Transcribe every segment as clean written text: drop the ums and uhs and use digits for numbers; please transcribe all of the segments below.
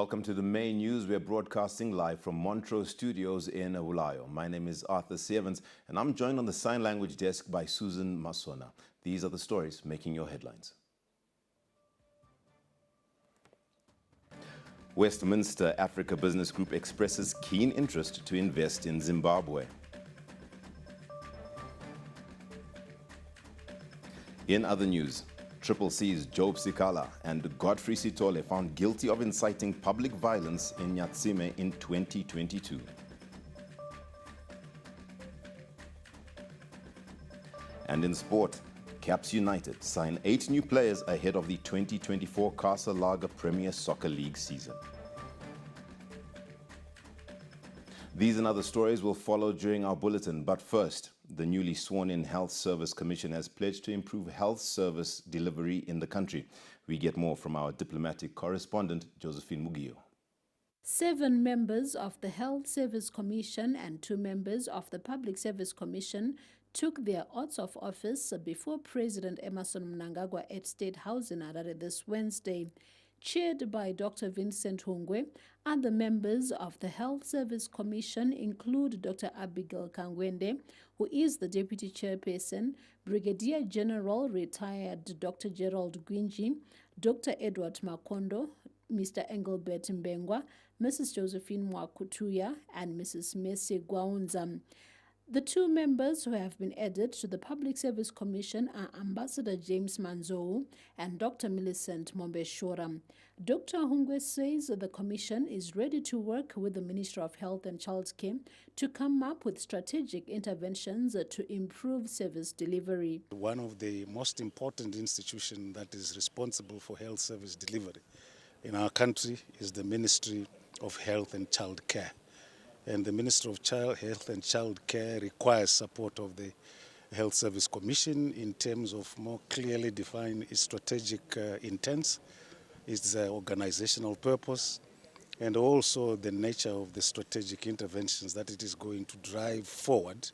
Welcome to the main news. We're broadcasting live from Montrose Studios in Bulawayo. My name is Arthur Sevens, and I'm joined on the sign language desk by Susan Masona. These are the stories making your headlines. Westminster Africa Business Group expresses keen interest to invest in Zimbabwe. In other news, Triple C's Job Sikala and Godfrey Sithole found guilty of inciting public violence in Nyatsime in 2022. And in sport, Caps United sign 8 new players ahead of the 2024 Casa Lager Premier Soccer League season. These and other stories will follow during our bulletin, but first, the newly sworn-in Health Service Commission has pledged to improve health service delivery in the country. We get more from our diplomatic correspondent, Josephine Mugio. 7 members of the Health Service Commission and 2 members of the Public Service Commission took their oaths of office before President Emmerson Mnangagwa at State House in Harare this Wednesday. Chaired by Dr. Vincent Hungwe, other members of the Health Service Commission include Dr. Abigail Kangwende, who is the Deputy Chairperson, Brigadier General retired Dr. Gerald Gwinji, Dr. Edward Makondo, Mr. Engelbert Mbengwa, Mrs. Josephine Mwakutuya, and Mrs. Messi Gwaunza. The 2 members who have been added to the Public Service Commission are Ambassador James Manzou and Dr. Millicent Mombeshora. Dr. Hungwe says the Commission is ready to work with the Minister of Health and Childcare to come up with strategic interventions to improve service delivery. One of the most important institutions that is responsible for health service delivery in our country is the Ministry of Health and Childcare. And the Minister of Health and Child Care requires support of the Health Service Commission in terms of more clearly define its strategic intents, its organizational purpose, and also the nature of the strategic interventions that it is going to drive forward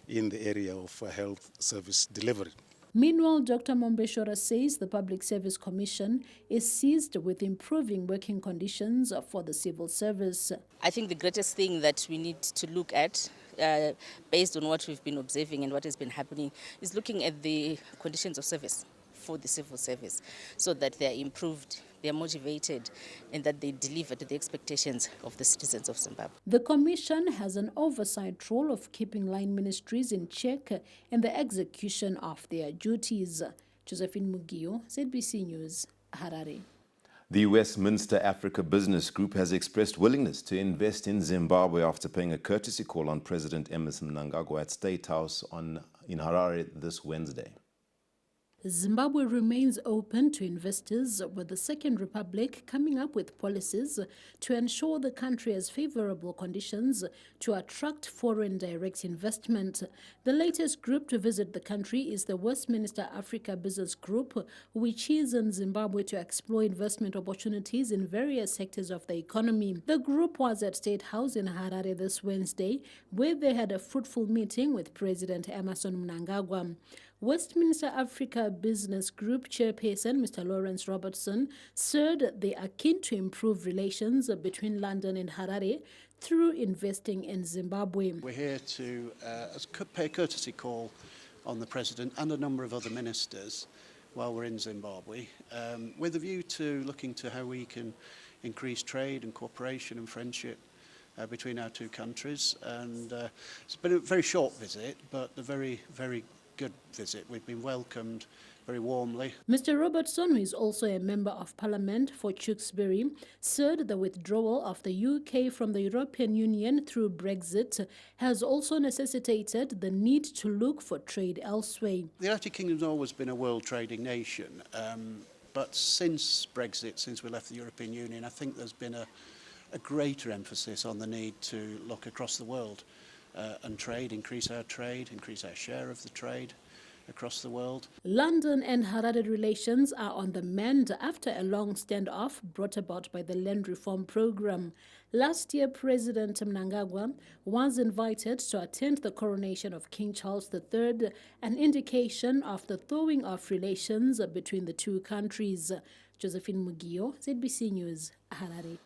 in the area of health service delivery. Meanwhile, Dr. Mombeshora says the Public Service Commission is seized with improving working conditions for the civil service. I think the greatest thing that we need to look at, based on what we've been observing and what has been happening, is looking at the conditions of service for the civil service so that they are improved, they are motivated, and that they deliver to the expectations of the citizens of Zimbabwe. The Commission has an oversight role of keeping line ministries in check in the execution of their duties. Josephine Mugio, ZBC News, Harare. The Westminster Africa Business Group has expressed willingness to invest in Zimbabwe after paying a courtesy call on President Emmerson Mnangagwa at State House in Harare this Wednesday. Zimbabwe remains open to investors, with the Second Republic coming up with policies to ensure the country has favorable conditions to attract foreign direct investment. The latest group to visit the country is the Westminster Africa Business Group, which is in Zimbabwe to explore investment opportunities in various sectors of the economy. The group was at State House in Harare this Wednesday, where they had a fruitful meeting with President Emmerson Mnangagwa. Westminster Africa Business Group Chairperson Mr. Lawrence Robertson said they are keen to improve relations between London and Harare through investing in Zimbabwe. We're here to pay a courtesy call on the President and a number of other ministers while we're in Zimbabwe, with a view to looking to how we can increase trade and cooperation and friendship between our 2 countries. And it's been a very short visit, but a very, very good visit. We've been welcomed very warmly. Mr. Robertson, who is also a member of Parliament for Tewkesbury, said the withdrawal of the UK from the European Union through Brexit has also necessitated the need to look for trade elsewhere. The United Kingdom's always been a world trading nation, but since Brexit, since we left the European Union, I think there's been a greater emphasis on the need to look across the world and increase our share of the trade across the world. London and Harare relations are on the mend after a long standoff brought about by the land reform program. Last year, President Mnangagwa was invited to attend the coronation of King Charles III, an indication of the thawing of relations between the 2 countries. Josephine Mugio, ZBC News, Harare.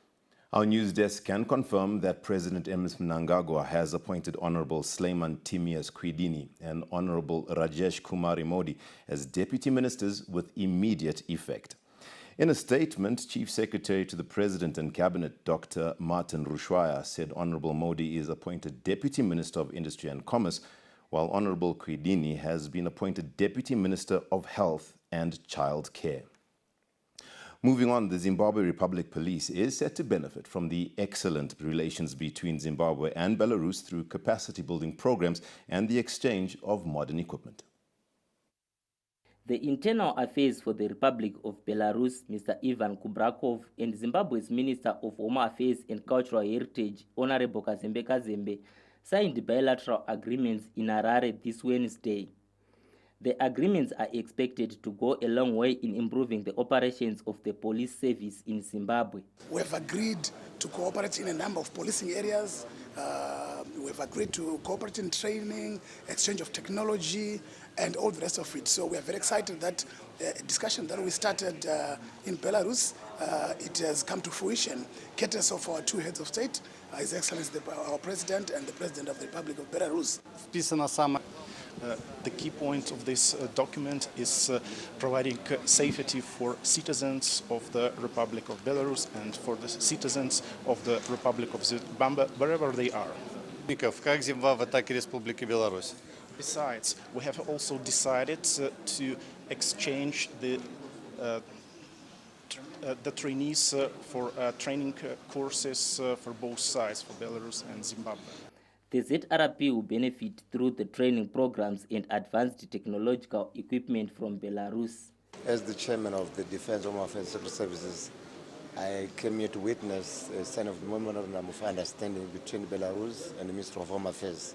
Our news desk can confirm that President Emmerson Mnangagwa has appointed Honorable Sleiman Timias Kwidini and Honorable Rajesh Kumari Modi as deputy ministers with immediate effect. In a statement, Chief Secretary to the President and Cabinet, Dr. Martin Rushwaya, said Honorable Modi is appointed Deputy Minister of Industry and Commerce, while Honorable Kwidini has been appointed Deputy Minister of Health and Child Care. Moving on, the Zimbabwe Republic Police is set to benefit from the excellent relations between Zimbabwe and Belarus through capacity-building programs and the exchange of modern equipment. The Internal Affairs for the Republic of Belarus, Mr. Ivan Kubrakov, and Zimbabwe's Minister of Home Affairs and Cultural Heritage, Honorable Kazembe Kazembe, signed bilateral agreements in Harare this Wednesday. The agreements are expected to go a long way in improving the operations of the police service in Zimbabwe. We have agreed to cooperate in a number of policing areas. We have agreed to cooperate in training, exchange of technology, and all the rest of it. So we are very excited that a discussion that we started in Belarus, it has come to fruition, courtesy of our two heads of state, His Excellency our President and the President of the Republic of Belarus. The key point of this document is providing safety for citizens of the Republic of Belarus and for the citizens of the Republic of Zimbabwe, wherever they are. Besides, we have also decided to exchange the trainees for training courses for both sides, for Belarus and Zimbabwe. The ZRP will benefit through the training programs and advanced technological equipment from Belarus. As the chairman of the Defense, Home Affairs and Secret Services, I came here to witness a sign of the memorandum of understanding between Belarus and the Ministry of Home Affairs.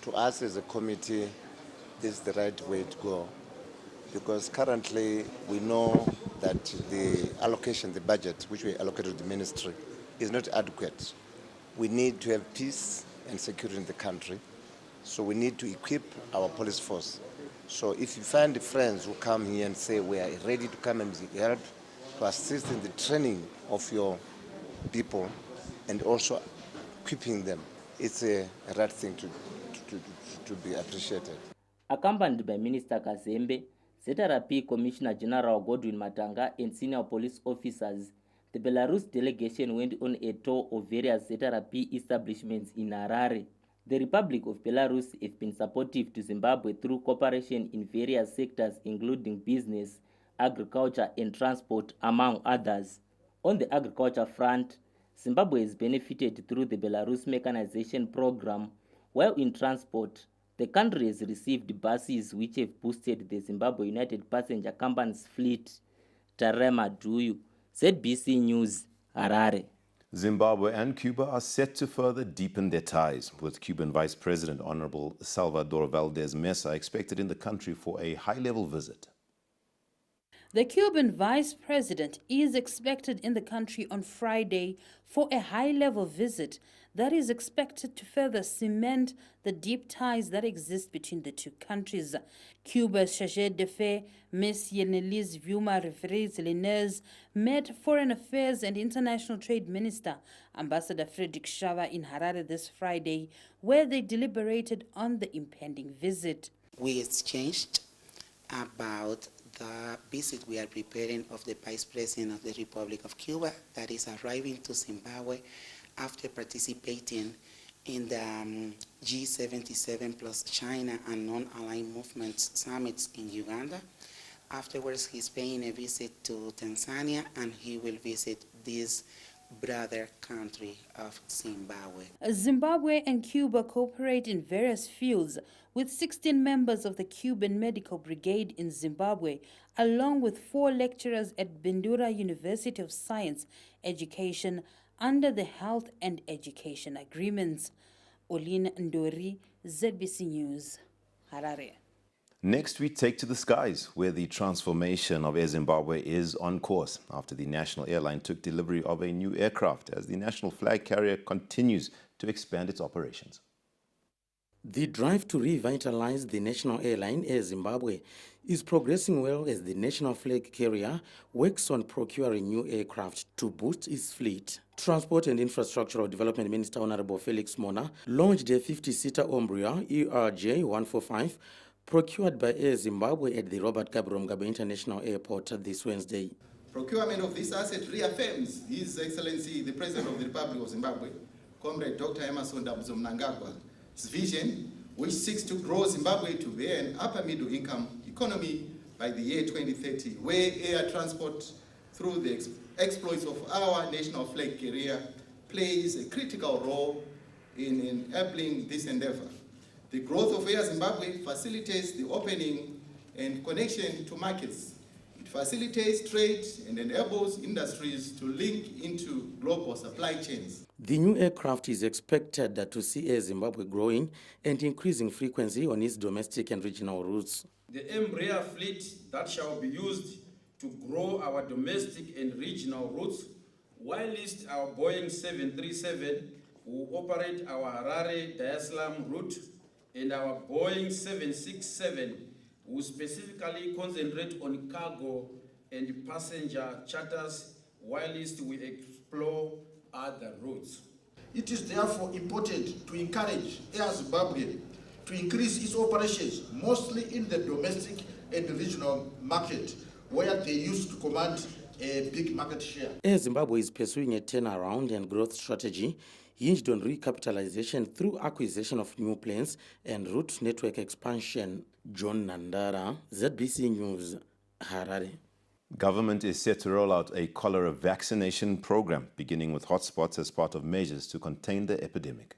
To us as a committee, this is the right way to go, because currently we know that the allocation, the budget which we allocated to the ministry is not adequate. We need to have peace and security in the country, so we need to equip our police force. So if you find friends who come here and say we are ready to come and help to assist in the training of your people and also equipping them, it's a right thing to be appreciated. Accompanied by Minister Kazembe, ZRP Commissioner General Godwin Matanga and senior police officers, the Belarus delegation went on a tour of various ZRP establishments in Harare. The Republic of Belarus has been supportive to Zimbabwe through cooperation in various sectors including business, agriculture and transport, among others. On the agriculture front, Zimbabwe has benefited through the Belarus mechanization program, while in transport, the country has received buses which have boosted the Zimbabwe United Passenger Company's fleet. Tarema Duyu, ZBC News, Harare. Zimbabwe and Cuba are set to further deepen their ties, with Cuban Vice President Honorable Salvador Valdez Mesa expected in the country for a high-level visit. The Cuban vice president is expected in the country on Friday for a high-level visit that is expected to further cement the deep ties that exist between the two countries. Cuba's chargé d'affaires, Ms. Yenelise Vuma Referes-Linez, met Foreign Affairs and International Trade Minister, Ambassador Frederick Shava, in Harare this Friday, where they deliberated on the impending visit. We exchanged about the visit we are preparing of the Vice President of the Republic of Cuba that is arriving to Zimbabwe after participating in the G77 plus China and non-aligned movements summits in Uganda. Afterwards, he's paying a visit to Tanzania, and he will visit this brother country of Zimbabwe. Zimbabwe and Cuba cooperate in various fields, with 16 members of the Cuban Medical Brigade in Zimbabwe, along with 4 lecturers at Bindura University of Science Education under the Health and Education Agreements. Olin Ndori, ZBC News, Harare. Next, we take to the skies, where the transformation of Air Zimbabwe is on course after the national airline took delivery of a new aircraft as the national flag carrier continues to expand its operations. The drive to revitalize the national airline, Air Zimbabwe, is progressing well as the national flag carrier works on procuring new aircraft to boost its fleet. Transport and Infrastructural Development Minister Honorable Felix Mona launched a 50-seater Umbria ERJ-145 procured by Air Zimbabwe at the Robert Gabriel Mugabe International Airport this Wednesday. Procurement of this asset reaffirms His Excellency the President of the Republic of Zimbabwe, Comrade Dr. Emmerson Mnangagwa's vision, which seeks to grow Zimbabwe to be an upper middle income economy by the year 2030, where air transport through the exploits of our national flag carrier plays a critical role in enabling this endeavor. The growth of Air Zimbabwe facilitates the opening and connection to markets. It facilitates trade and enables industries to link into global supply chains. The new aircraft is expected to see Air Zimbabwe growing and increasing frequency on its domestic and regional routes. The Embraer fleet that shall be used to grow our domestic and regional routes, whilst our Boeing 737 will operate our Harari Dar es Salaam route, and our Boeing 767 will specifically concentrate on cargo and passenger charters, whilst we explore other routes. It is therefore important to encourage Air Zimbabwe to increase its operations mostly in the domestic and regional market, where they used to command a big market share. Air Zimbabwe is pursuing a turnaround and growth strategy hinged on recapitalization through acquisition of new planes and route network expansion. John Nandara, ZBC News, Harare. Government is set to roll out a cholera vaccination program, beginning with hotspots as part of measures to contain the epidemic.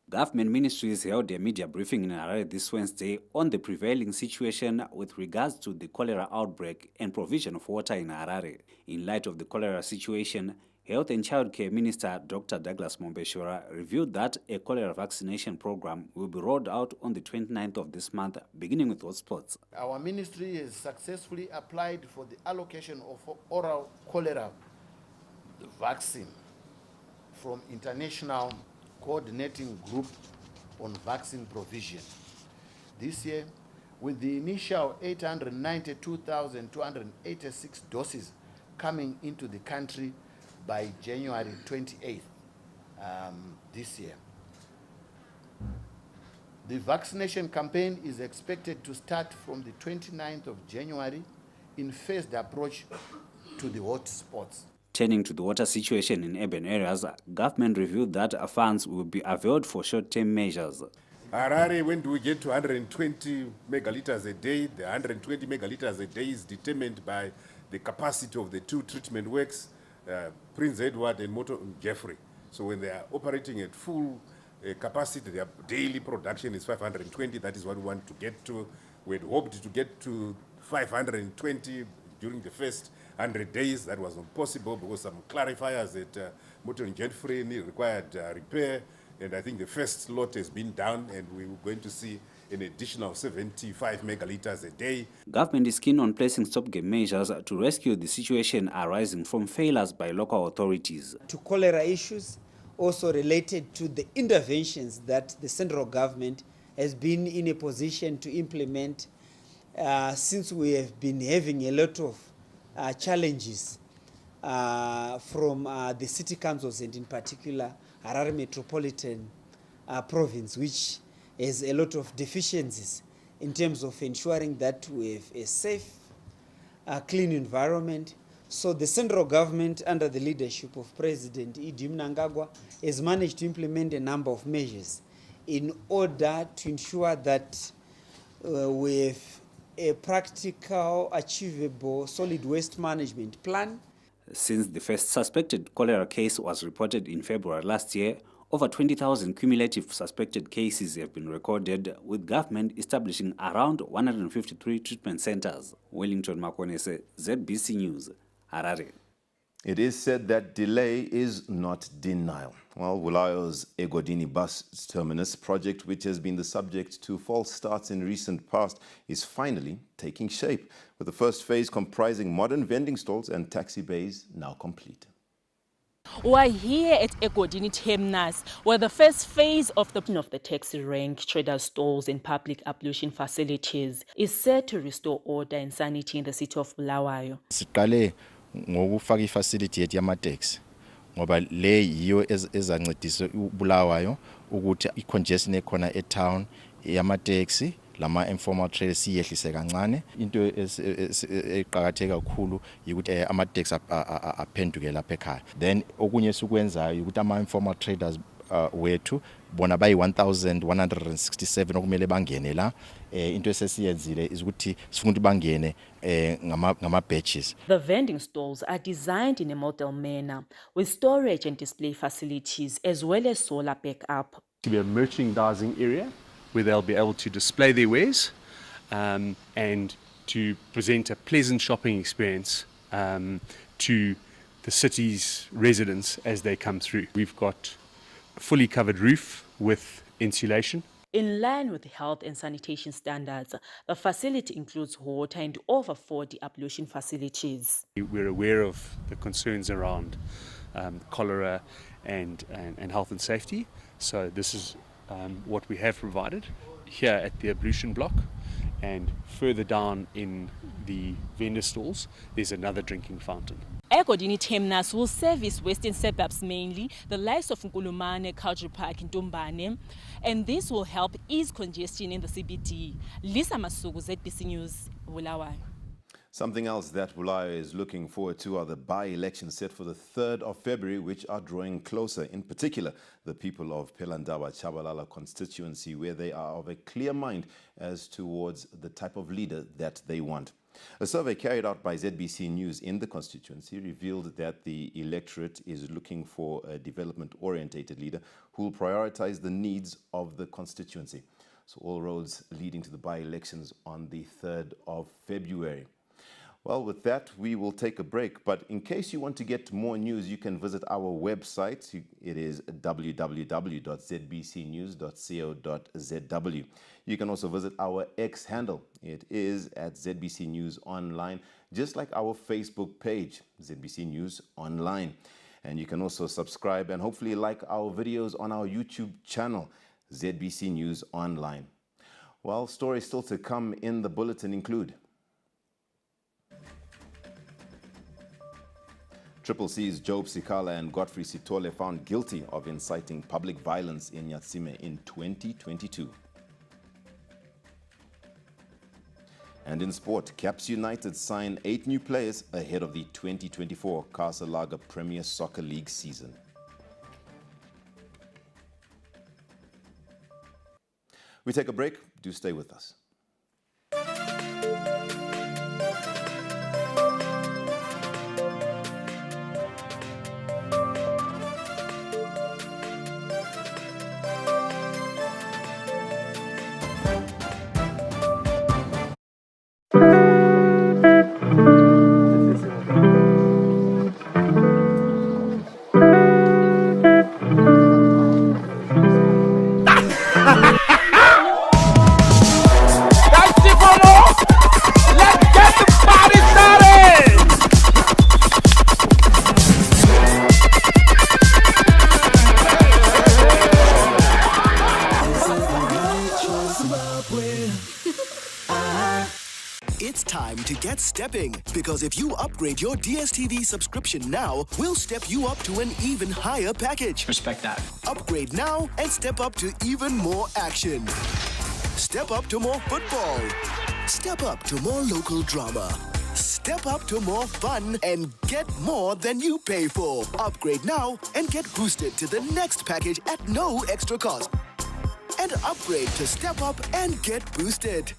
Government ministries held a media briefing in Harare this Wednesday on the prevailing situation with regards to the cholera outbreak and provision of water in Harare. In light of the cholera situation, Health and Child Care Minister Dr. Douglas Mombeshwara revealed that a cholera vaccination program will be rolled out on the 29th of this month, beginning with hotspots. Our ministry has successfully applied for the allocation of oral cholera vaccine from International Coordinating Group on Vaccine Provision. This year, with the initial 892,286 doses coming into the country by January 28th this year. The vaccination campaign is expected to start from the 29th of January in phased approach to the hotspots. Turning to the water situation in urban areas, government revealed that funds will be availed for short-term measures. Harare, when do we get to 120 megalitres a day? The 120 megalitres a day is determined by the capacity of the two treatment works, Prince Edward and Moto Jeffrey. So when they are operating at full capacity, their daily production is 520. That is what we want to get to. We had hoped to get to 520 during the first 100 days. That was not possible because some clarifiers at Moto Jeffrey required repair. And I think the first lot has been done, and we're going to see an additional 75 megalitres a day. Government is keen on placing stopgap measures to rescue the situation arising from failures by local authorities. To cholera issues, also related to the interventions that the central government has been in a position to implement since we have been having a lot of challenges from the city councils and in particular Harare Metropolitan Province, which has a lot of deficiencies in terms of ensuring that we have a safe, clean environment. So the central government, under the leadership of President Mnangagwa, has managed to implement a number of measures in order to ensure that we have a practical, achievable, solid waste management plan. Since the first suspected cholera case was reported in February last year, over 20,000 cumulative suspected cases have been recorded, with government establishing around 153 treatment centers. Wellington Makonese, ZBC News, Harare. It is said that delay is not denial. Well, Bulawayo's Egodini bus terminus project, which has been the subject to false starts in recent past, is finally taking shape, with the first phase comprising modern vending stalls and taxi bays now complete. We're here at Egodini Terminus, where the first phase of the taxi rank, trader stalls and public ablution facilities is set to restore order and sanity in the city of Bulawayo. Siqale ngokufaka ifacility yethu yama-taxi ngoba le yiyo ezancedisa uBulawayo ukuthi i-congestion ekhona e-town yama-taxi lama informal trade siyehlise kancane. Into eqhakatheke kakhulu ukuthi ama-taxi aphenduke lapha ekhaya. Then okunye esikwenzayo ukuthi ama-informal traders wethu bona bayi-1167 okumele bangene la. Into esesiyenzile is ukuthi sifuna ukuthi bangene ngama-batches. The vending stalls are designed in a model manner with storage and display facilities as well as solar backup. To be a merchandising area where they'll be able to display their wares and to present a pleasant shopping experience to the city's residents as they come through. We've got a fully covered roof with insulation. In line with health and sanitation standards, the facility includes water and over 40 ablution facilities. We're aware of the concerns around cholera and health and safety, so this is what we have provided here at the ablution block, and further down in the vendor stalls there's another drinking fountain. Egodini Terminus will service western suburbs mainly, the likes of Nkulumane, Culture Park and Ntombane, and this will help ease congestion in the CBD. Lisa Masuku, ZBC News, Bulawayo. Something else that Bulawayo is looking forward to are the by-elections set for the 3rd of February, which are drawing closer. In particular, the people of Pelandaba Chabalala constituency, where they are of a clear mind as towards the type of leader that they want. A survey carried out by ZBC News in the constituency revealed that the electorate is looking for a development-orientated leader who will prioritize the needs of the constituency. So all roads leading to the by-elections on the 3rd of February. Well, with that, we will take a break. But in case you want to get more news, you can visit our website. It is www.zbcnews.co.zw. You can also visit our X handle. It is at ZBC News Online, just like our Facebook page, ZBC News Online. And you can also subscribe and hopefully like our videos on our YouTube channel, ZBC News Online. Well, stories still to come in the bulletin include: Triple C's Job Sikala and Godfrey Sithole found guilty of inciting public violence in Nyatsime in 2022. And in sport, Caps United sign 8 new players ahead of the 2024 Casalaga Premier Soccer League season. We take a break. Do stay with us. It's time to get stepping, because if you upgrade your DSTV subscription now, we'll step you up to an even higher package. Respect that. Upgrade now and step up to even more action. Step up to more football. Step up to more local drama. Step up to more fun and get more than you pay for. Upgrade now and get boosted to the next package at no extra cost. And upgrade to step up and get boosted.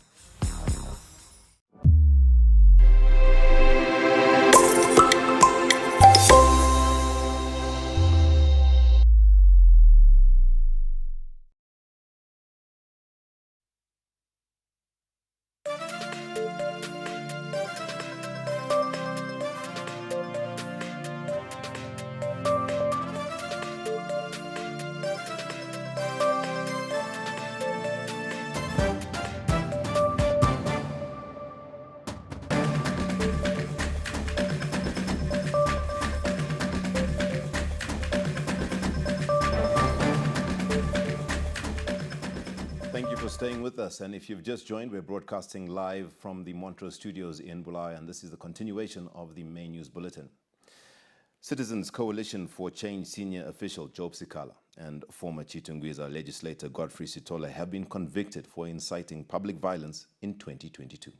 staying with us. And if you've just joined, we're broadcasting live from the Montrose studios in Bulawayo, and this is the continuation of the main news bulletin. Citizens Coalition for Change senior official Job Sikala and former Chitungwiza legislator Godfrey Sithole have been convicted for inciting public violence in 2022.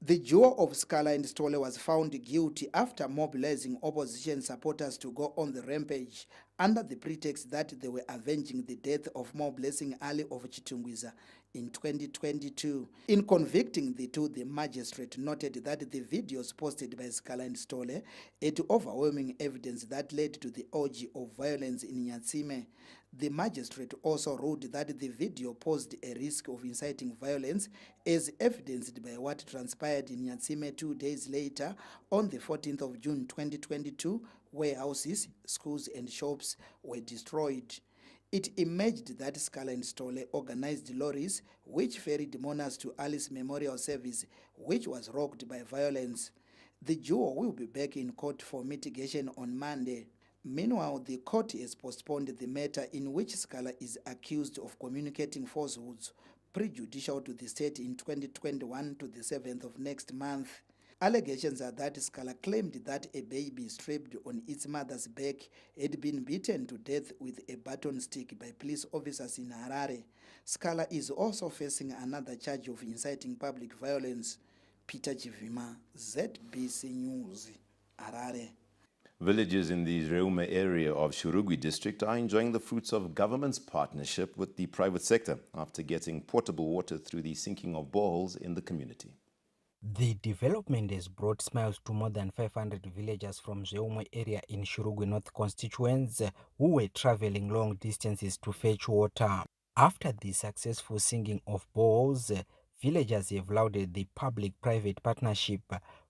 The duo of Sikala and Sithole was found guilty after mobilizing opposition supporters to go on the rampage under the pretext that they were avenging the death of Mo Blessing Ali of Chitungwiza in 2022. In convicting the two, the magistrate noted that the videos posted by Sikala and Sithole had overwhelming evidence that led to the orgy of violence in Nyatsime. The magistrate also ruled that the video posed a risk of inciting violence as evidenced by what transpired in Nyatsime 2 days later on the 14th of June 2022, where houses, schools and shops were destroyed. It emerged that Sikala and Sithole organized lorries which ferried mourners to Ali's memorial service, which was rocked by violence. The duo will be back in court for mitigation on Monday. Meanwhile, the court has postponed the matter in which Sikala is accused of communicating falsehoods prejudicial to the state in 2021 to the 7th of next month. Allegations are that Sikala claimed that a baby strapped on its mother's back had been beaten to death with a baton stick by police officers in Harare. Sikala is also facing another charge of inciting public violence. Peter Chivima, ZBC News, Harare. Villagers in the Reume area of Shurugwi district are enjoying the fruits of government's partnership with the private sector after getting potable water through the sinking of boreholes in the community. The development has brought smiles to more than 500 villagers from Reume area in Shurugwi North constituents who were traveling long distances to fetch water. After the successful sinking of boreholes, villagers have lauded the public-private partnership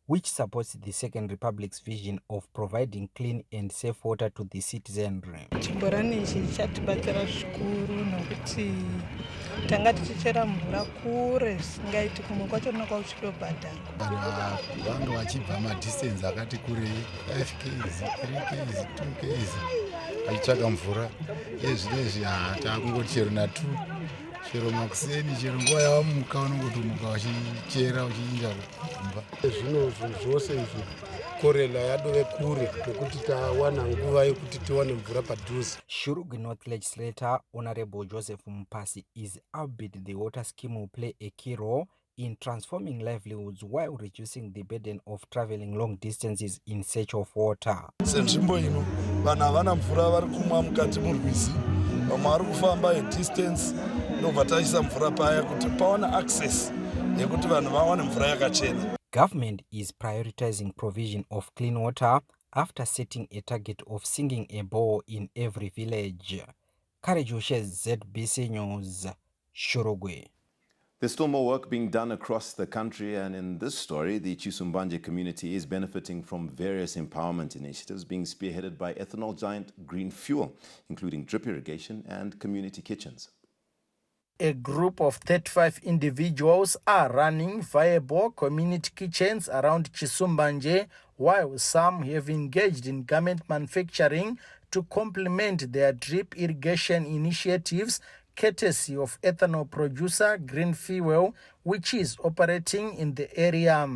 which supports the Second Republic's vision of providing clean and safe water to the citizenry. Chibhorani ichi chatibatsira zvikuru nokuti tanga tichichera mvura kure zvisingaiti kumwe kwacho nokwa uchitobhadhara. Vanhu vachibva madistance akati kurei 5 km, 3 km, 2 km vachitsvaka mvura. Ezvinezvi taakungoti chero na2 chero makuseni chero nguva yavamuka unongotomuka vachichera vachiinda kumba. Zvino zvinhu zvose izvi korela yadove kure nekuti tawana nguva yekuti tiwane mvura padhuze. Shurugwi North legislator Honorable Joseph Mpasi is upbeat the water scheme will play a key role in transforming livelihoods while reducing the burden of traveling long distances in search of water. Senzvimbo ino vanhu havana mvura vari kumwa mukati murwizi, vamwe vari kufamba distance ndobva taisa mvura paya kuti pawana access yekuti vanhu vawane mvura yakachena. Government is prioritizing provision of clean water after setting a target of sinking a borehole in every village. Karejushe, ZBC News, Shurugwi. There's still more work being done across the country, and in this story, the Chisumbanje community is benefiting from various empowerment initiatives being spearheaded by ethanol giant Green Fuel, including drip irrigation and community kitchens. A group of 35 individuals are running viable community kitchens around Chisumbanje, while some have engaged in garment manufacturing to complement their drip irrigation initiatives, courtesy of ethanol producer Green Fuel, which is operating in the area.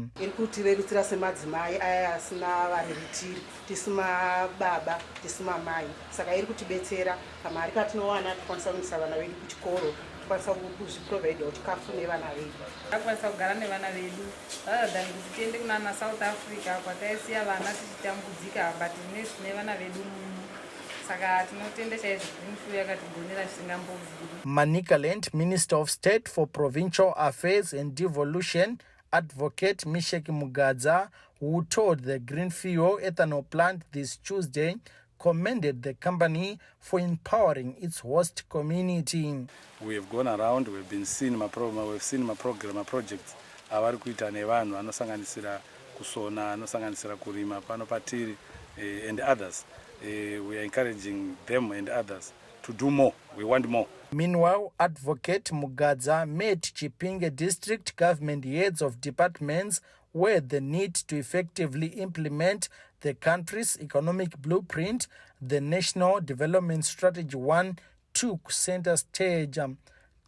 Manicaland Minister of State for Provincial Affairs and Devolution, Advocate Mishek Mugadza, who told the Green Fuel ethanol plant this Tuesday, commended the company for empowering its host community. We have gone around, we've been seeing my program, we've seen my program, my projects. Avari kuita nevanhu anosanganisira kusona, anosanganisira kurima pano patiri and others. We are encouraging them and others to do more. We want more. Meanwhile, Advocate Mugadza met Chipinge district government heads of departments where the need to effectively implement the country's economic blueprint, the National Development Strategy 1, took center stage.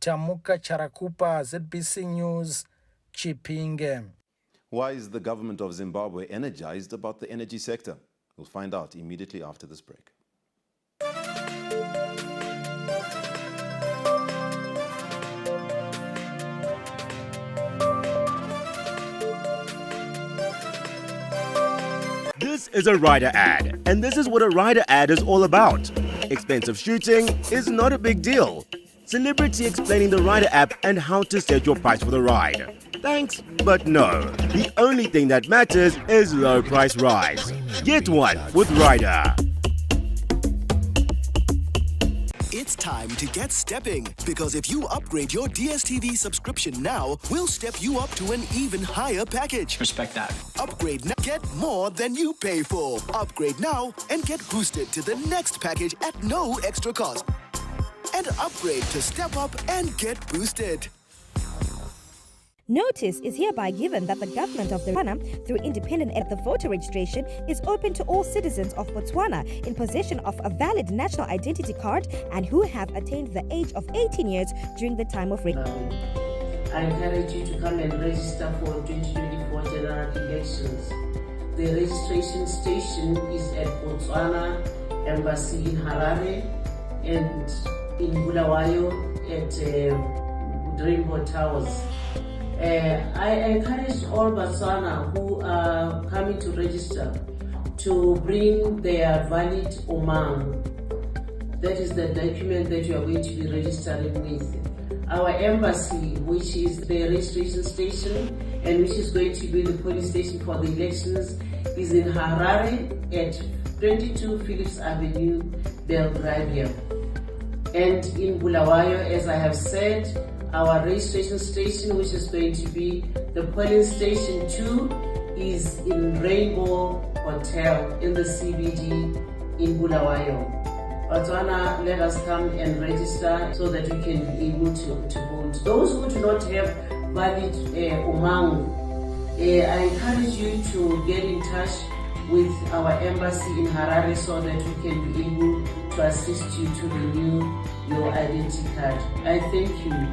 Tamuka Charakupa, ZBC News, Chipinge. Why is the government of Zimbabwe energized about the energy sector? We'll find out immediately after this break. This is a rider ad, and this is what a rider ad is all about. Expensive shooting is not a big deal. Celebrity explaining the rider app and how to set your price for the ride. Thanks, but no. The only thing that matters is low price rides. Get one with Rider. It's time to get stepping, because if you upgrade your DSTV subscription now, we'll step you up to an even higher package. Respect that. Upgrade now, get more than you pay for. Upgrade now and get boosted to the next package at no extra cost. And upgrade to step up and get boosted. Notice is hereby given that the government of Botswana, through independent at the voter registration, is open to all citizens of Botswana in possession of a valid national identity card and who have attained the age of 18 years during the time of registration. I encourage you to come and register for 2024 general elections. The registration station is at Botswana Embassy in Harare and in Bulawayo at Rainbow Towers. I encourage all Botswana who are coming to register to bring their valid Omang. That is the document that you are going to be registering with. Our embassy, which is the registration station and which is going to be the polling station for the elections, is in Harare at 22 Phillips Avenue, Belgravia. And in Bulawayo, as I have said, our registration station, which is going to be the polling station 2, is in Rainbow Hotel in the CBD in Bulawayo. Botswana, let us come and register so that we can be able to vote. Those who do not have valid Omang, I encourage you to get in touch with our embassy in Harare so that we can be able to assist you to renew your identity card. I thank you.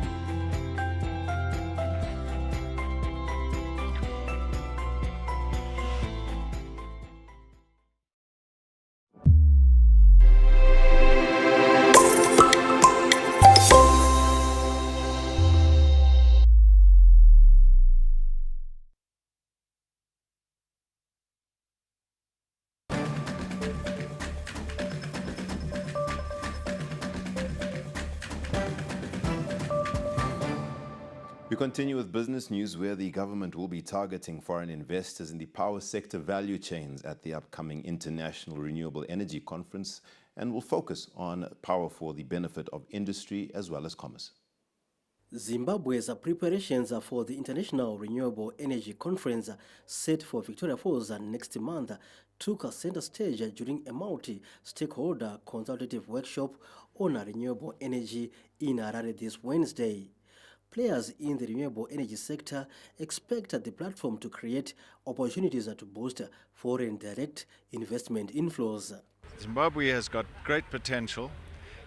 We continue with business news, where the government will be targeting foreign investors in the power sector value chains at the upcoming International Renewable Energy Conference, and will focus on power for the benefit of industry as well as commerce. Zimbabwe's preparations for the International Renewable Energy Conference set for Victoria Falls next month took a center stage during a multi-stakeholder consultative workshop on renewable energy in Harare this Wednesday. Players in the renewable energy sector expect the platform to create opportunities to boost foreign direct investment inflows. Zimbabwe has got great potential.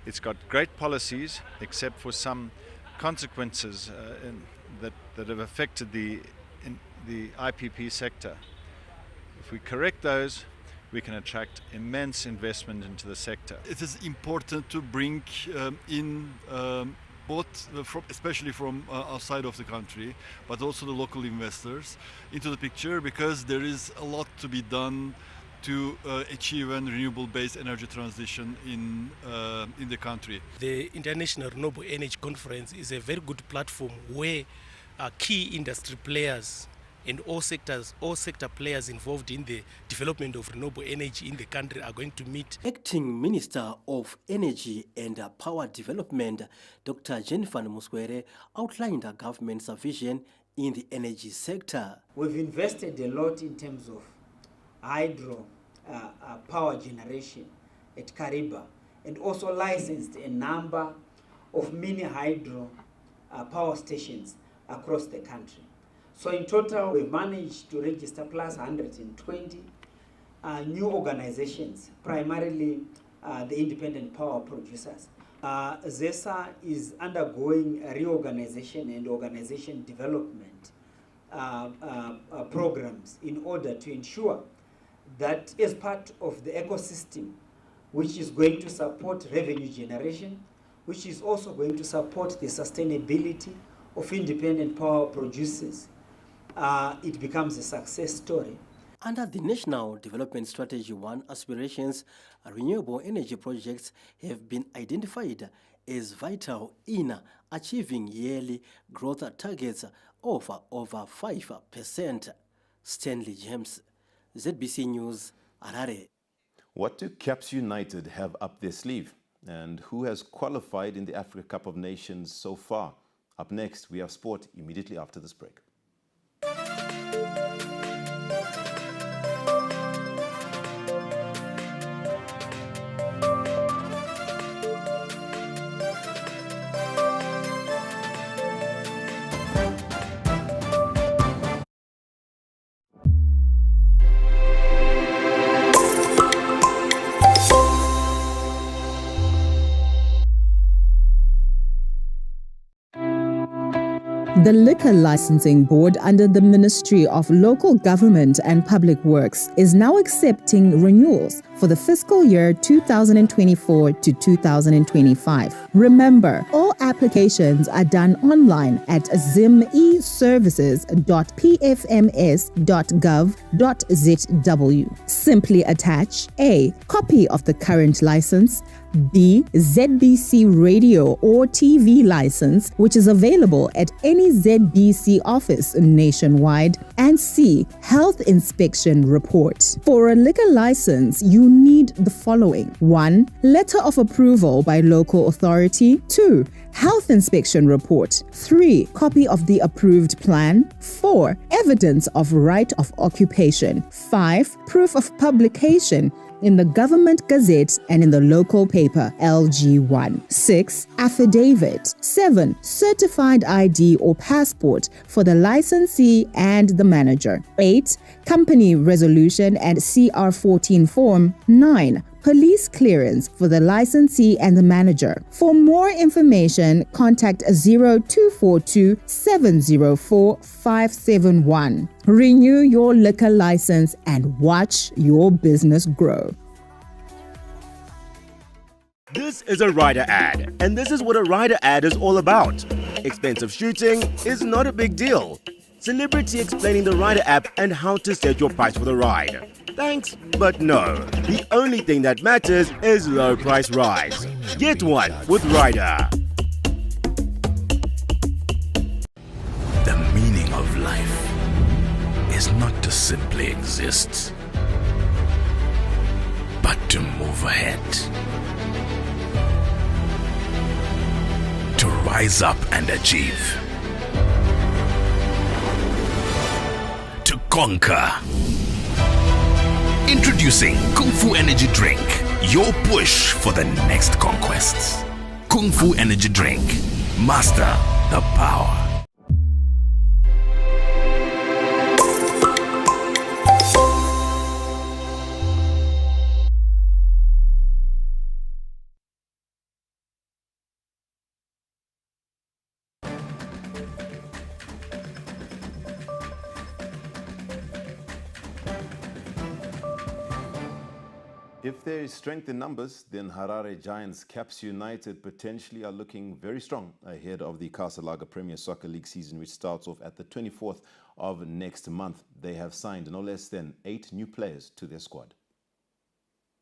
It's got great policies, except for some consequences that have affected the IPP sector. If we correct those, we can attract immense investment into the sector. It is important to bring in both, especially from outside of the country, but also the local investors into the picture, because there is a lot to be done to achieve a renewable-based energy transition in the country. The International Renewable Energy Conference is a very good platform where key industry players and all sector players involved in the development of renewable energy in the country are going to meet. Acting Minister of Energy and Power Development, Dr. Jennifer Muswere, outlined the government's vision in the energy sector. We've invested a lot in terms of hydro power generation at Kariba, and also licensed a number of mini hydro power stations across the country. So in total, we've managed to register plus 120 new organizations, primarily the independent power producers, ZESA is undergoing a reorganization and organization development programs in order to ensure that as part of the ecosystem, which is going to support revenue generation, which is also going to support the sustainability of independent power producers, it becomes a success story. Under the National Development Strategy 1 aspirations, renewable energy projects have been identified as vital in achieving yearly growth targets of over 5%. Stanley James, ZBC News, Harare. What do Caps United have up their sleeve? And who has qualified in the Africa Cup of Nations so far? Up next, we have sport immediately after this break. The Liquor Licensing Board under the Ministry of Local Government and Public Works is now accepting renewals for the fiscal year 2024 to 2025. Remember, all applications are done online at zimeservices.pfms.gov.zw. Simply attach A. Copy of the current license, B. ZBC radio or TV license, which is available at any ZBC office nationwide, and C. Health inspection report. For a liquor license, you need the following: 1. Letter of approval by local authority. 2. Health inspection report. 3. Copy of the approved plan. 4. Evidence of right of occupation. 5. Proof of publication in the Government Gazette and in the local paper LG1. 6. Affidavit. 7. Certified ID or passport for the licensee and the manager. 8. Company resolution and CR14 form. 9. Police clearance for the licensee and the manager. For more information, contact 0242 704 571. Renew your liquor license and watch your business grow. This is a rider ad, and this is what a rider ad is all about. Expensive shooting is not a big deal. Celebrity explaining the rider app and how to set your price for the ride. Thanks, but no. The only thing that matters is low price rides. Get one with Rider. The meaning of life is not to simply exist, but to move ahead. To rise up and achieve. To conquer. Introducing Kung Fu Energy Drink, your push for the next conquests. Kung Fu Energy Drink, master the power. If there is strength in numbers, then Harare Giants Caps United potentially are looking very strong ahead of the Casalaga Premier Soccer League season, which starts off at the 24th of next month. They have signed no less than 8 new players to their squad.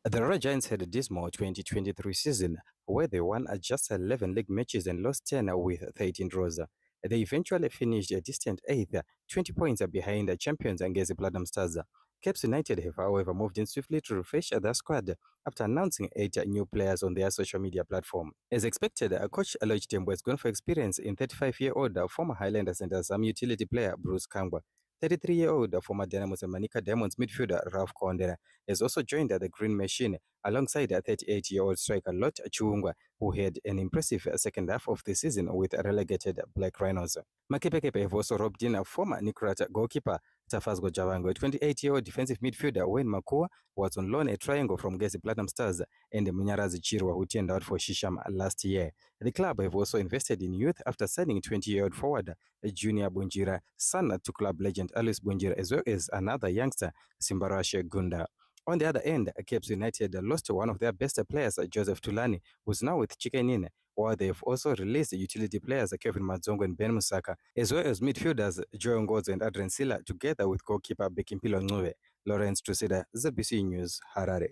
The Harare Giants had a dismal 2023 season where they won just 11 league matches and lost 10 with 13 draws. They eventually finished a distant 8th, 20 points behind the champions Angezi Platinum Stars. Caps United have, however, moved in swiftly to refresh their squad after announcing 8 new players on their social media platform. As expected, coach Aloy Tembo has gone for experience in 35-year-old former Highlanders and some utility player Bruce Kangwa. 33-year-old former Dynamo Manika Diamonds midfielder Ralph Kondera has also joined the Green Machine alongside 38-year-old striker Lot Chuungwa, who had an impressive second half of the season with relegated Black Rhinos. Makepekepe have also robbed in a former Nikrat goalkeeper Tafazgo Javango, a 28-year-old defensive midfielder, Wayne Makua, was on loan at Triangle from Gezi Platinum Stars, and Munyarazi Chirwa, who turned out for Shisham last year. The club have also invested in youth after signing 20-year-old forward Junior Bunjira, son to club legend Alice Bunjira, as well as another youngster, Simbarashe Gunda. On the other end, Cape United lost one of their best players, Joseph Tulani, who's now with Chikenine, while they've also released utility players Kevin Madzongo and Ben Musaka, as well as midfielders Joe Ngodzo and Adrian Silla, together with goalkeeper Bekimpilo Ncube. Lawrence Trusida, ZBC News, Harare.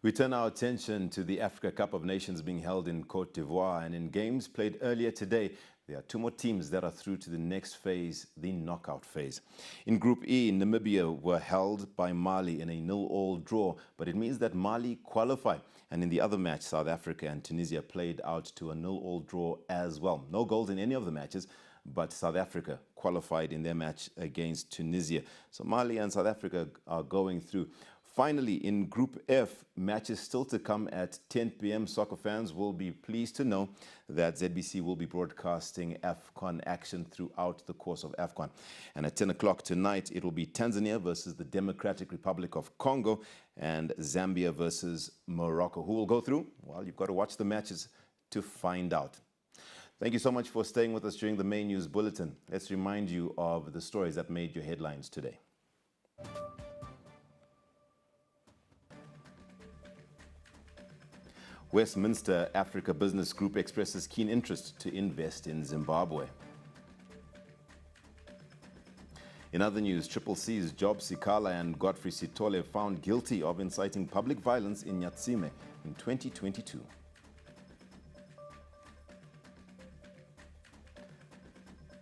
We turn our attention to the Africa Cup of Nations being held in Cote d'Ivoire, and in games played earlier today, there are 2 more teams that are through to the next phase, the knockout phase. In Group E, Namibia were held by Mali in a 0-0 draw, but it means that Mali qualify. And in the other match, South Africa and Tunisia played out to a 0-0 draw as well. No goals in any of the matches, but South Africa qualified in their match against Tunisia. So Mali and South Africa are going through. Finally, in Group F, matches still to come at 10 p.m. Soccer fans will be pleased to know that ZBC will be broadcasting AFCON action throughout the course of AFCON. And at 10 o'clock tonight, it will be Tanzania versus the Democratic Republic of Congo and Zambia versus Morocco. Who will go through? Well, you've got to watch the matches to find out. Thank you so much for staying with us during the main news bulletin. Let's remind you of the stories that made your headlines today. Westminster Africa Business Group expresses keen interest to invest in Zimbabwe. In other news, Triple C's Job Sikala and Godfrey Sithole found guilty of inciting public violence in Nyatsime in 2022.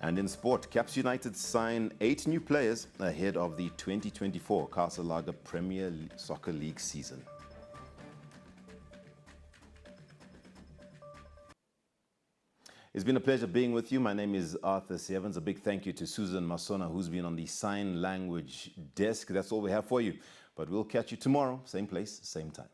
And in sport, Caps United sign 8 new players ahead of the 2024 Casalaga Premier Soccer League season. It's been a pleasure being with you. My name is Arthur Sevens. A big thank you to Susan Masona, who's been on the sign language desk. That's all we have for you. But we'll catch you tomorrow, same place, same time.